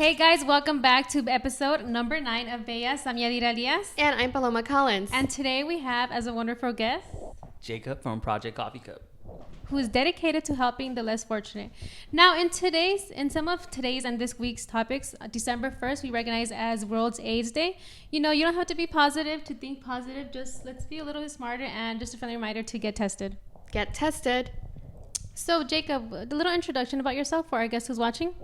Hey guys, welcome back to episode number 9 of Bellas. I'm Yadira Elias. And I'm Paloma Collins. And today we have as a wonderful guest, Jacob from Project Coffee Cup, who is dedicated to helping the less fortunate. Now, in some of today's and this week's topics, December 1st, we recognize as World AIDS Day. You know, you don't have to be positive to think positive. Just let's be a little bit smarter, and just a friendly reminder to get tested. Get tested. So, Jacob, a little introduction about yourself for our guest who's watching.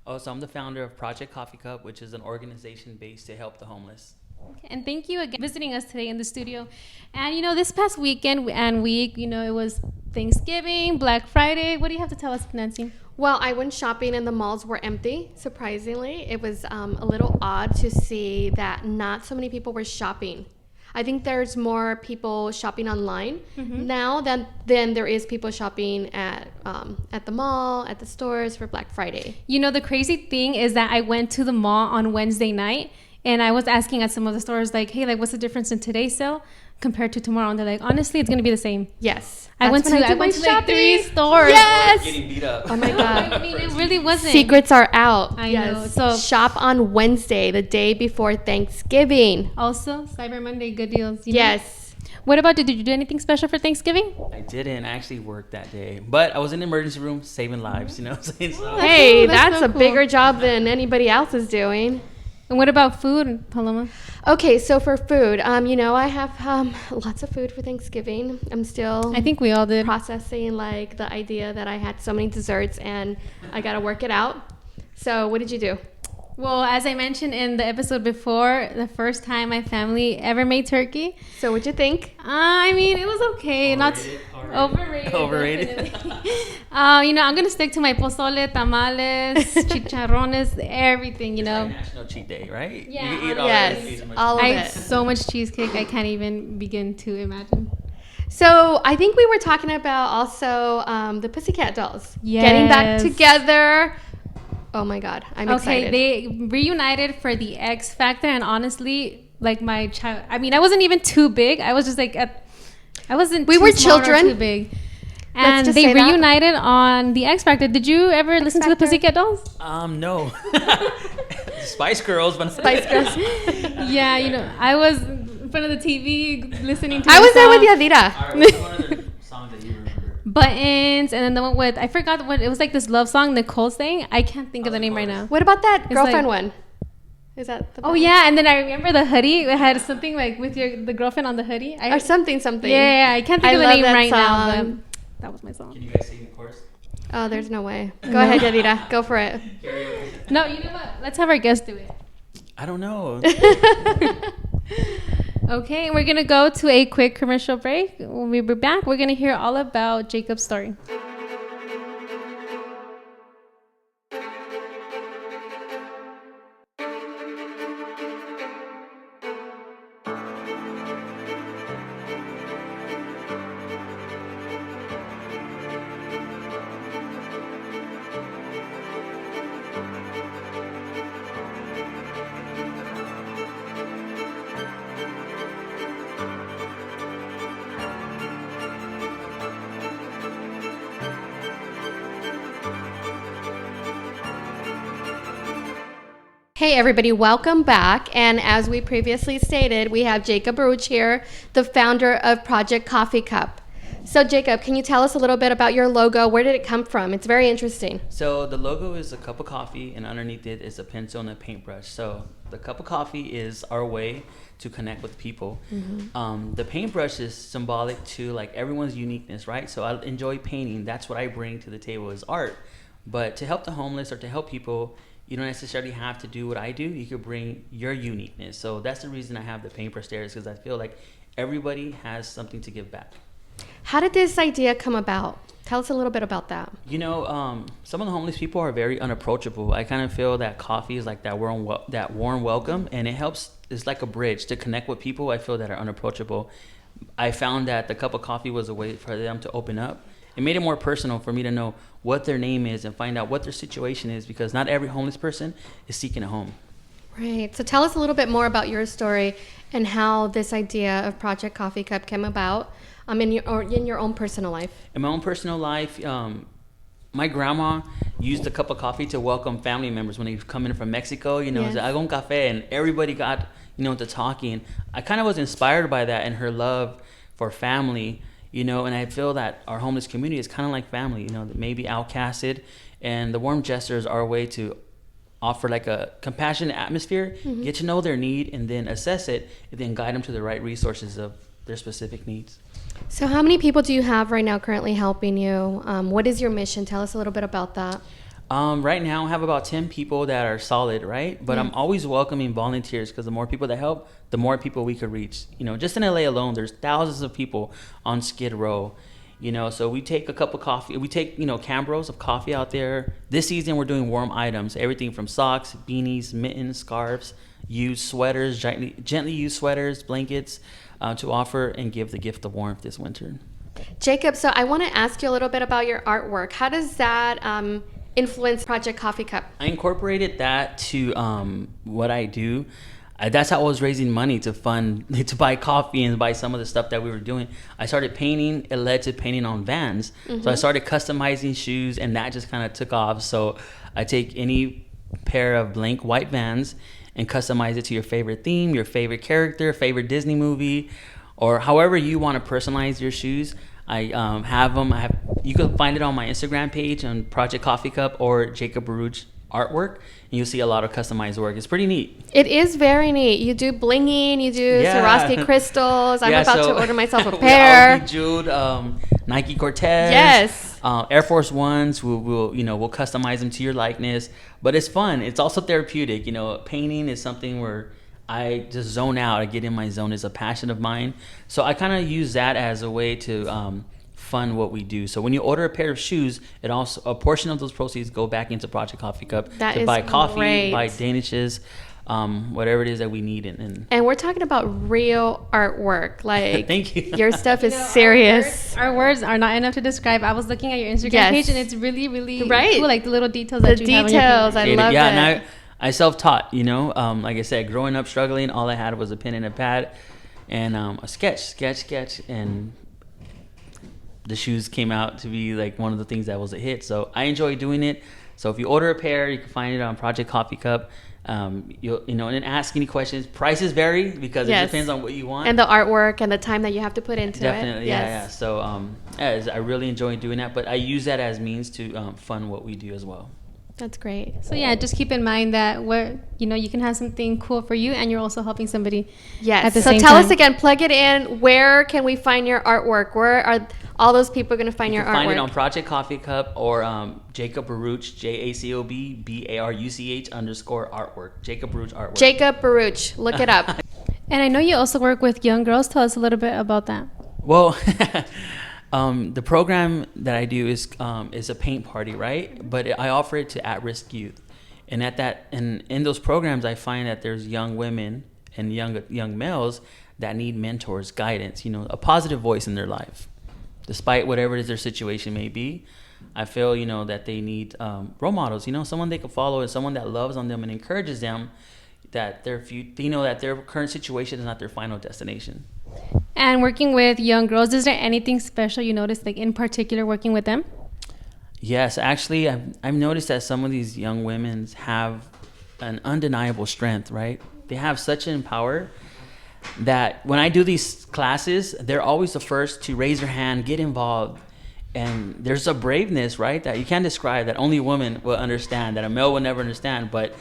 Oh, so I'm the founder of Project Coffee Cup, which is an organization based to help the homeless. Okay, and thank you again for visiting us today in the studio. And, you know, this past weekend and week, you know, it was Thanksgiving, Black Friday. What do you have to tell us, Nancy? Well, I went shopping and the malls were empty, surprisingly. It was a little odd to see that not so many people were shopping. I think there's more people shopping online now than there is people shopping at the mall, at the stores for Black Friday. You know, the crazy thing is that I went to the mall on Wednesday night, and I was asking at some of the stores, like, hey, like, what's the difference in today's sale compared to tomorrow? And they're like, honestly, it's going to be the same. Yes. I went to like 3 stores. Yes. Getting beat up. Oh my God. I mean, it really wasn't. Secrets are out. I know. So shop on Wednesday, the day before Thanksgiving. Also, Cyber Monday, good deals. You know? Yes. What about, did you do anything special for Thanksgiving? I didn't. I actually worked that day. But I was in the emergency room saving lives, you know what I'm saying? So, Hey, that's so a cool. bigger job than anybody else is doing. And what about food, Paloma? Okay, so for food, you know, I have lots of food for Thanksgiving. I'm still I think we all did. processing like the idea that I had so many desserts and I got to work it out. So what did you do? Well, as I mentioned in the episode before, the first time my family ever made turkey. So what'd you think? I mean, it was okay. Overrated. Overrated. You know, I'm going to stick to my pozole, tamales, chicharrones, everything, you know. National Cheat Day, right? Yeah. You can eat all Yes, that and all of I it. have so much cheesecake, I can't even begin to imagine. So I think we were talking about also the Pussycat Dolls. Yes. Getting back together. Oh my God, I'm excited. Okay, they reunited for the X Factor, and honestly, like my child, I mean, I wasn't even too big. I was just like, I wasn't. We too were small or children. Too big. Let's And just they say that. reunited on the X Factor. Did you ever listen to the Factor? Pussycat Dolls? No. Spice Girls. But Spice Girls. Yeah, you know, I was in front of the TV listening to I the was there with song. Yadira. All right, what's one of the songs that you remember? Buttons, and then the one with, I forgot what it was, like this love song Nicole sang. I can't think of the name right now. What about that It's girlfriend like- one? Is that the Oh yeah, and then I remember the hoodie. It had something like with the girlfriend on the hoodie. Or something. Yeah, I can't think of the love name that right now, song. but that was my song. Can you guys sing the chorus? Oh, there's no way. Go ahead, Yadira. Go for it. Karaoke. No, you know what? Let's have our guest do it. I don't know. Okay, we're gonna go to a quick commercial break. When we be back, we're gonna hear all about Jacob's story. Hey everybody, welcome back. And as we previously stated, we have Jacob Baruch here, the founder of Project Coffee Cup. So Jacob, can you tell us a little bit about your logo? Where did it come from? It's very interesting. So the logo is a cup of coffee, and underneath it is a pencil and a paintbrush. So the cup of coffee is our way to connect with people. The paintbrush is symbolic to like everyone's uniqueness, right? So I enjoy painting. That's what I bring to the table is art. But to help the homeless or to help people, you don't necessarily have to do what I do. You could bring your uniqueness. So that's the reason I have the paintbrush there, is because I feel like everybody has something to give back. How did this idea come about? Tell us a little bit about that. You know, some of the homeless people are very unapproachable. I kind of feel that coffee is like that warm welcome, and it helps. It's like a bridge to connect with people I feel that are unapproachable. I found that the cup of coffee was a way for them to open up. It made it more personal for me to know what their name is and find out what their situation is, because not every homeless person is seeking a home. Right. So tell us a little bit more about your story and how this idea of Project Coffee Cup came about in your own personal life. In my own personal life, my grandma, used the cup of coffee to welcome family members when they come in from Mexico. You know, Yes. I un café, and everybody got, you know, to talking. I kind of was inspired by that and her love for family, you know, and I feel that our homeless community is kind of like family, you know, maybe outcasted, and the warm gestures are a way to offer like a compassionate atmosphere, get to know their need, and then assess it, and then guide them to the right resources of their specific needs. So how many people do you have right now currently helping you? What is your mission? Tell us a little bit about that. Right now, I have about 10 people that are solid, right? But I'm always welcoming volunteers, because the more people that help, the more people we could reach. You know, just in LA alone, there's thousands of people on Skid Row. You know, so we take a cup of coffee. We take, you know, Cambros of coffee out there. This season, we're doing warm items. Everything from socks, beanies, mittens, scarves, used sweaters, gently used sweaters, blankets, to offer and give the gift of warmth this winter. Jacob, so I want to ask you a little bit about your artwork. How does that influence Project Coffee Cup? I incorporated that to what I do. That's how I was raising money to to buy coffee and buy some of the stuff that we were doing. I started painting. It led to painting on Vans. So I started customizing shoes, and that just kind of took off. So I take any pair of blank white Vans and customize it to your favorite theme, your favorite character, favorite Disney movie, or however you want to personalize your shoes. I have them. You can find it on my Instagram page on Project Coffee Cup or Jacob Baruch artwork, and you'll see a lot of customized work. It's pretty neat. It is very neat. You do blinging, you do Swarovski crystals. I'm about to order myself a pair. Jeweled, Nike Cortez. Yes. Air Force Ones. We'll customize them to your likeness. But it's fun. It's also therapeutic. You know, painting is something where I just zone out. I get in my zone. It's a passion of mine. So I kind of use that as a way to fund what we do. So when you order a pair of shoes, it also, a portion of those proceeds go back into Project Coffee Cup to buy coffee, great. buy danishes, whatever it is that we need. And we're talking about real artwork. Like, thank you. Your stuff is serious. Our words are not enough to describe. I was looking at your Instagram page, and it's really, really right. cool. Like the little details The that you have on your details, I love it. And I self-taught, you know. Like I said, growing up struggling, all I had was a pen and a pad and a sketch, and the shoes came out to be like one of the things that was a hit. So I enjoy doing it. So if you order a pair, you can find it on Project Coffee Cup. You know, and ask any questions. Prices vary because it depends on what you want. And the artwork and the time that you have to put into Definitely, it. yeah. So I really enjoy doing that, but I use that as means to fund what we do as well. That's great. So yeah, just keep in mind that you can have something cool for you, and you're also helping somebody. Yes. At the so same tell time. us again. Plug it in. Where can we find your artwork? Where are all those people going to find your artwork? Find it on Project Coffee Cup or Jacob Baruch, JACOB BARUCH _artwork. Jacob Baruch artwork. Jacob Baruch. Look it up. And I know you also work with young girls. Tell us a little bit about that. Well, the program that I do is a paint party, right? But I offer it to at-risk youth, and in those programs, I find that there's young women and young males that need mentors, guidance, you know, a positive voice in their life, despite whatever it is their situation may be. I feel, you know, that they need role models, you know, someone they can follow and someone that loves on them and encourages them that their current situation is not their final destination. And working with young girls, is there anything special you noticed, like in particular, working with them? Yes, actually, I've noticed that some of these young women have an undeniable strength, right? They have such an power that when I do these classes, they're always the first to raise their hand, get involved. And there's a braveness, right, that you can't describe, that only a woman will understand, that a male will never understand. But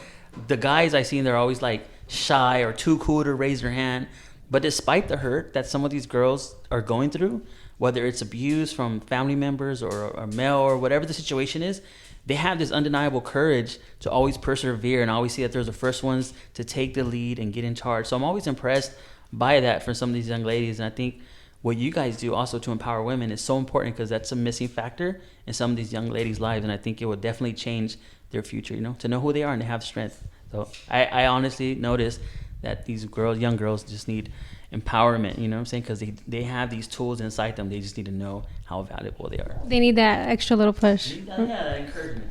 the guys I see, they're always like shy or too cool to raise their hand. But despite the hurt that some of these girls are going through, whether it's abuse from family members or a male or whatever the situation is, they have this undeniable courage to always persevere and always see that they're the first ones to take the lead and get in charge. So I'm always impressed by that for some of these young ladies. And I think what you guys do also to empower women is so important, because that's a missing factor in some of these young ladies' lives. And I think it will definitely change their future, you know, to know who they are and to have strength. So I honestly notice that these young girls just need empowerment, you know what I'm saying? Because they have these tools inside them. They just need to know how valuable they are. They need that extra little push. That encouragement.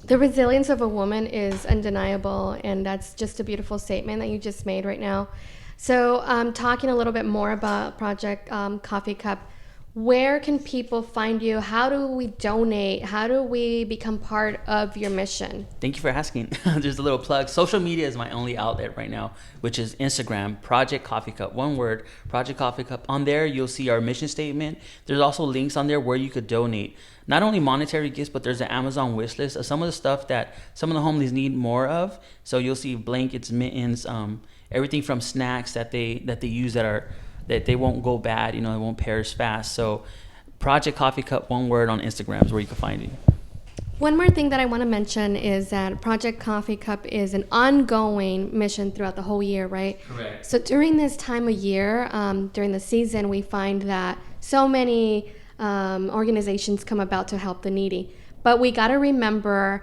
The resilience of a woman is undeniable, and that's just a beautiful statement that you just made right now. So talking a little bit more about Project Coffee Cup, where can people find you? How do we donate? How do we become part of your mission? Thank you for asking. Just a little plug. Social media is my only outlet right now, which is Instagram, Project Coffee Cup. One word, Project Coffee Cup. On there, you'll see our mission statement. There's also links on there where you could donate. Not only monetary gifts, but there's an Amazon wish list of some of the stuff that some of the homeless need more of. So you'll see blankets, mittens, everything from snacks that they use that they won't go bad, they won't perish fast. So Project Coffee Cup, one word, on Instagram is where you can find it. One more thing that I want to mention is that Project Coffee Cup is an ongoing mission throughout the whole year, right? Correct. So during this time of year, during the season, we find that so many organizations come about to help the needy. But we got to remember,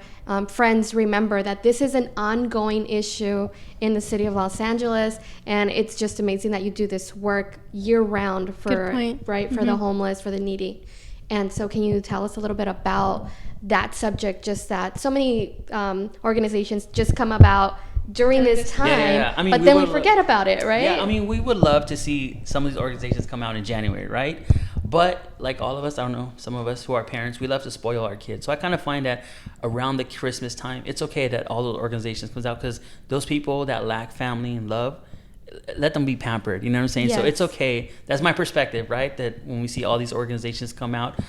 friends, remember that this is an ongoing issue in the city of Los Angeles, and it's just amazing that you do this work year round for the homeless, for the needy. And so can you tell us a little bit about that subject, just that so many organizations just come about during this time, I mean, but then we forget about it, right? Yeah, I mean, we would love to see some of these organizations come out in January, right? But like all of us, I don't know, some of us who are parents, we love to spoil our kids. So I kind of find that around the Christmas time, it's okay that all those organizations comes out, because those people that lack family and love, let them be pampered. You know what I'm saying? Yes. So it's okay. That's my perspective, right? That when we see all these organizations come out,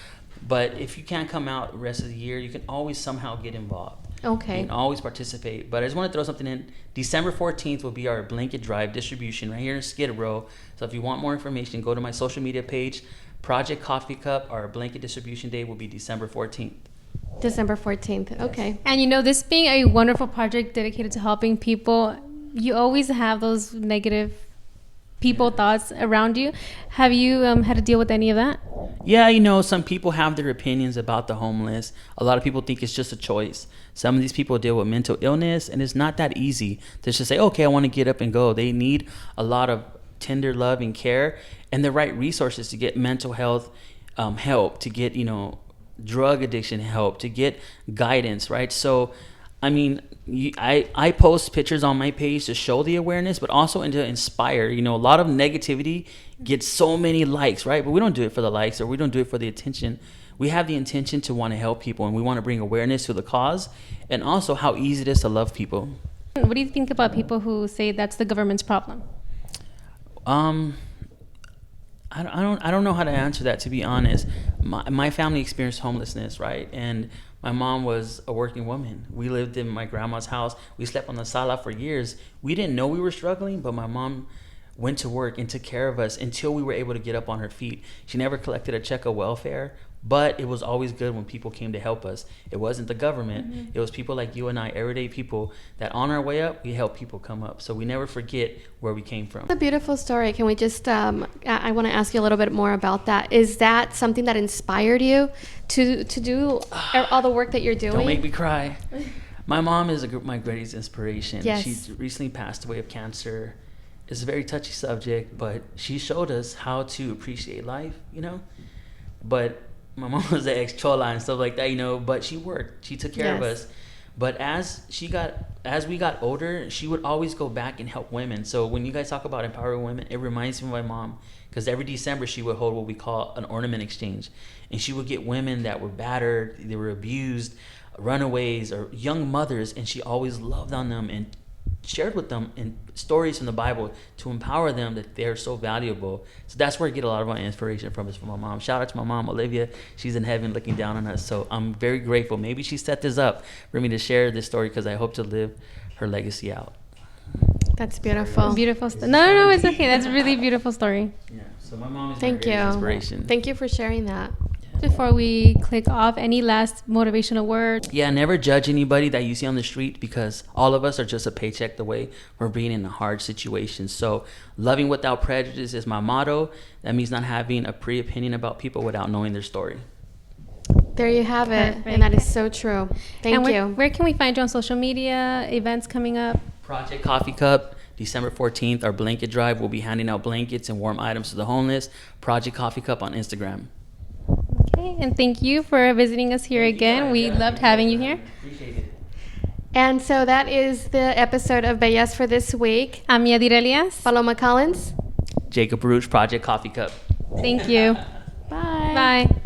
but if you can't come out the rest of the year, you can always somehow get involved. Okay. You can always participate. But I just want to throw something in. December 14th will be our blanket drive distribution right here in Skid Row. So if you want more information, go to my social media page. Project Coffee Cup, our blanket distribution day will be December 14th. December 14th. Okay. And this being a wonderful project dedicated to helping people, you always have those negative people thoughts around you. Have you had to deal with any of that? Yeah, some people have their opinions about the homeless. A lot of people think it's just a choice. Some of these people deal with mental illness, and it's not that easy to just say, okay, I want to get up and go. They need a lot of tender love and care and the right resources to get mental health help, to get drug addiction help, to get guidance, right? So I mean, I post pictures on my page to show the awareness, but also to inspire. A lot of negativity gets so many likes, right? But we don't do it for the likes, or we don't do it for the attention. We have the intention to want to help people, and we want to bring awareness to the cause, and also how easy it is to love people. What do you think about people who say that's the government's problem? I don't know how to answer that, to be honest. My family experienced homelessness, right? And my mom was a working woman. We lived in my grandma's house. We slept on the sala for years. We didn't know we were struggling, but my mom went to work and took care of us until we were able to get up on her feet. She never collected a check of welfare, but it was always good when people came to help us. It wasn't the government. Mm-hmm. It was people like you and I, everyday people, that on our way up, we help people come up. So we never forget where we came from. It's a beautiful story. Can we just, I want to ask you a little bit more about that. Is that something that inspired you to do all the work that you're doing? Don't make me cry. My mom is my greatest inspiration. Yes. She recently passed away of cancer. It's a very touchy subject, but she showed us how to appreciate life, But my mom was an ex-chola and stuff like that, but she worked. She took care of us. But as we got older, she would always go back and help women. So when you guys talk about empowering women, it reminds me of my mom, because every December she would hold what we call an ornament exchange, and she would get women that were battered, they were abused, runaways, or young mothers, and she always loved on them and shared with them in stories from the Bible to empower them that they're so valuable. So that's where I get a lot of my inspiration from, is from my mom. Shout out to my mom, Olivia. She's in heaven looking down on us. So I'm very grateful. Maybe she set this up for me to share this story, because I hope to live her legacy out. That's beautiful. Beautiful. No, it's okay. That's a really beautiful story. Yeah. So my mom is my greatest inspiration. Thank you for sharing that. Before we click off, any last motivational words? Yeah, never judge anybody that you see on the street, because all of us are just a paycheck away from being in a hard situation. So loving without prejudice is my motto. That means not having a pre-opinion about people without knowing their story. There you have it. Perfect. And that is so true. Thank you. Where can we find you on social media, events coming up? Project Coffee Cup, December 14th, our blanket drive. We'll be handing out blankets and warm items to the homeless. Project Coffee Cup on Instagram. Okay, and thank you for visiting us here again. We loved having you here. Appreciate it. And so that is the episode of Bellas for this week. I'm Yadira Elias. Paloma Collins. Jacob Baruch, Project Coffee Cup. Thank you. Bye. Bye.